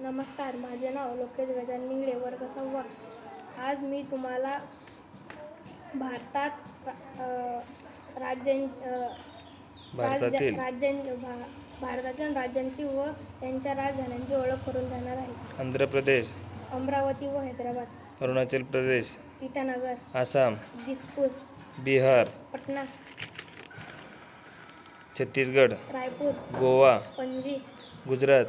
नमस्कार, माझे नाव लोकेश गजानन निंगडे, वर्ग 6. आज मी तुम्हाला भारतातील राज्यांची व त्यांच्या राजधान्यांची ओळख करून देणार आहे. आंध्र प्रदेश, अमरावती व हैदराबाद, अरुणाचल प्रदेश, इटानगर, आसाम, दिसपूर, बिहार, पटना, छत्तीसगड, रायपूर, गोवा, पणजी, गुजरात,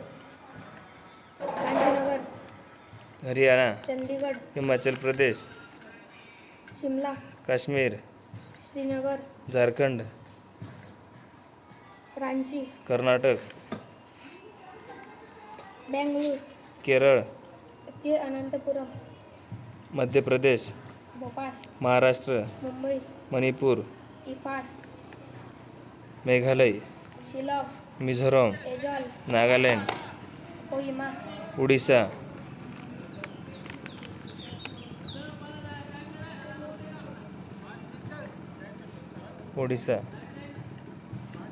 गांधीनगर, हरियाणा, चंदीगड, हिमाचल प्रदेश, शिमला, काश्मीर, श्रीनगर, झारखंड, रांची, कर्नाटक, बेंगळूर, केरळ, तिरुअनंतपुरम, मध्य प्रदेश, भोपाळ, महाराष्ट्र, मुंबई, मणिपूर, इफाड, मेघालय, शिलाँग, मिझोराम, एजॉल, नागालँड, कोहिमा, उडीसा,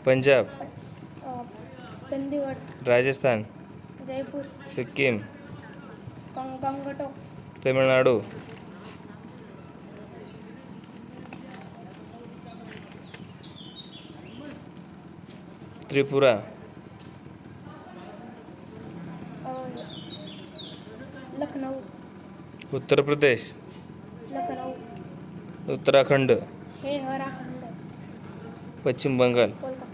पंजाब, चंदीगड, राजस्थान, जयपूर, सिक्कीम, गंगटोक, तमिळनाडू, त्रिपुरा, लखनऊ, उत्तर प्रदेश, लखनऊ, उत्तराखंड, उत्तराखंड, पश्चिम बंगाल, कोलकाता.